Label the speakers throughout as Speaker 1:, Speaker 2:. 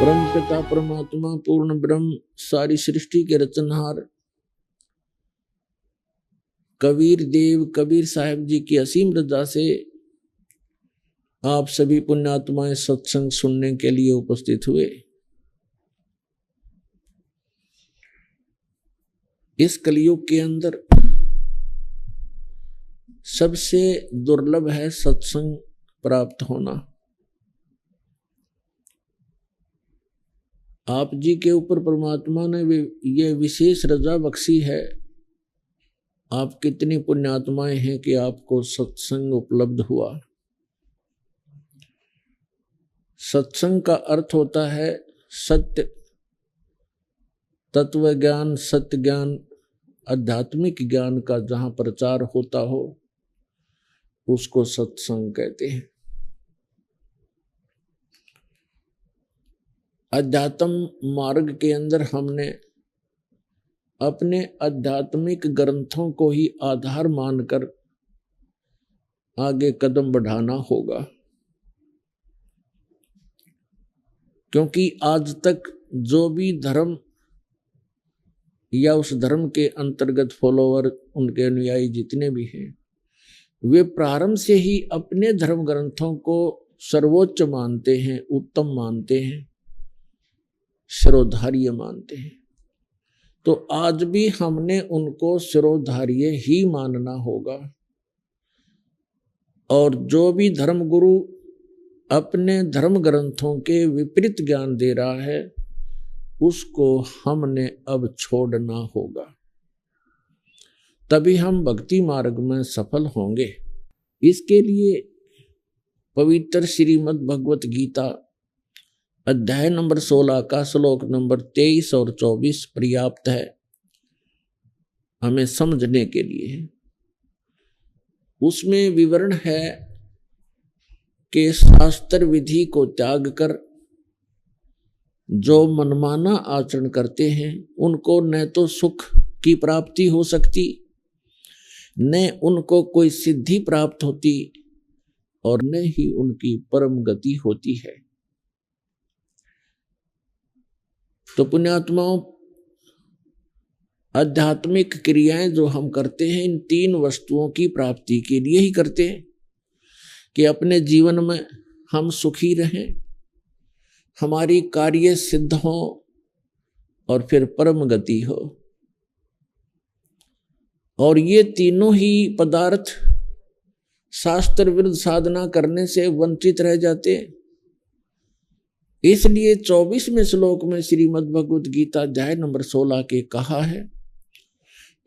Speaker 1: परम पिता परमात्मा पूर्ण ब्रह्म सारी सृष्टि के रचनहार कबीर देव कबीर साहब जी की असीम रजा से आप सभी पुण्यात्माएं सत्संग सुनने के लिए उपस्थित हुए। इस कलयुग के अंदर सबसे दुर्लभ है सत्संग प्राप्त होना। आप जी के ऊपर परमात्मा ने ये विशेष रजा बख्शी है। आप कितनी पुण्यात्माएं हैं कि आपको सत्संग उपलब्ध हुआ। सत्संग का अर्थ होता है सत्य, तत्व ज्ञान, सत्य ज्ञान, आध्यात्मिक ज्ञान का जहां प्रचार होता हो उसको सत्संग कहते हैं। अध्यात्म मार्ग के अंदर हमने अपने आध्यात्मिक ग्रंथों को ही आधार मानकर आगे कदम बढ़ाना होगा, क्योंकि आज तक जो भी धर्म या उस धर्म के अंतर्गत फॉलोवर, उनके अनुयायी जितने भी हैं, वे प्रारंभ से ही अपने धर्म ग्रंथों को सर्वोच्च मानते हैं, उत्तम मानते हैं, शिरोधार्य मानते हैं। तो आज भी हमने उनको शिरोधार्य ही मानना होगा। और जो भी धर्मगुरु अपने धर्म ग्रंथों के विपरीत ज्ञान दे रहा है उसको हमने अब छोड़ना होगा, तभी हम भक्ति मार्ग में सफल होंगे। इसके लिए पवित्र श्रीमद् भगवत गीता अध्याय नंबर 16 का श्लोक नंबर 23 और 24 पर्याप्त है हमें समझने के लिए। उसमें विवरण है कि शास्त्र विधि को त्याग कर जो मनमाना आचरण करते हैं उनको न तो सुख की प्राप्ति हो सकती, न उनको कोई सिद्धि प्राप्त होती और न ही उनकी परम गति होती है। तो पुण्यात्माओं, आध्यात्मिक क्रियाएं जो हम करते हैं इन तीन वस्तुओं की प्राप्ति के लिए ही करते हैं कि अपने जीवन में हम सुखी रहें, हमारी कार्य सिद्ध हो और फिर परम गति हो। और ये तीनों ही पदार्थ शास्त्र विरुद्ध साधना करने से वंचित रह जाते हैं। इसलिए 24वें श्लोक में श्रीमद् भगवत गीता अध्याय नंबर 16 के कहा है,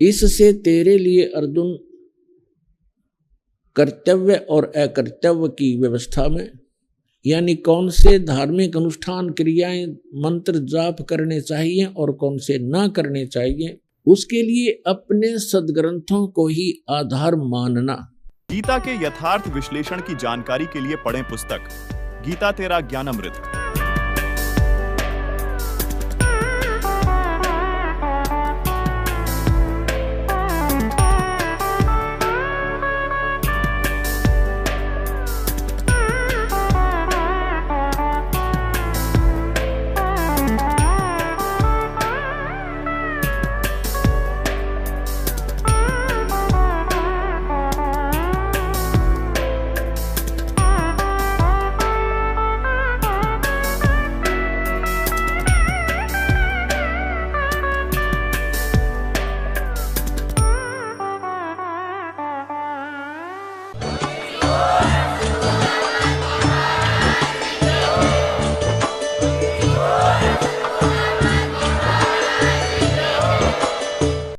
Speaker 1: इससे तेरे लिए अर्जुन कर्तव्य और अकर्तव्य की व्यवस्था में, यानी कौन से धार्मिक अनुष्ठान क्रियाएं मंत्र जाप करने चाहिए और कौन से ना करने चाहिए, उसके लिए अपने सद्ग्रंथों को ही आधार मानना।
Speaker 2: गीता के यथार्थ विश्लेषण की जानकारी के लिए पढ़ें पुस्तक गीता तेरा ज्ञानामृत।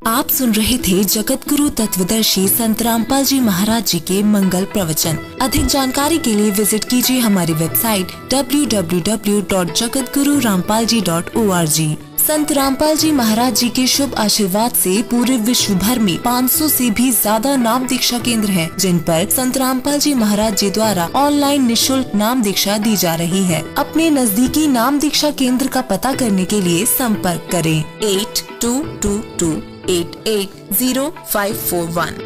Speaker 3: आप सुन रहे थे जगत गुरु तत्वदर्शी संत रामपाल जी महाराज जी के मंगल प्रवचन। अधिक जानकारी के लिए विजिट कीजिए हमारी वेबसाइट www.jagatgururampalji.org। संत रामपाल जी महाराज जी के शुभ आशीर्वाद से पूरे विश्व भर में 500 से भी ज्यादा नाम दीक्षा केंद्र हैं, जिन पर संत रामपाल जी महाराज जी द्वारा ऑनलाइन निशुल्क नाम दीक्षा दी जा रही है। अपने नजदीकी नाम दीक्षा केंद्र का पता करने के लिए संपर्क करें 8222880541।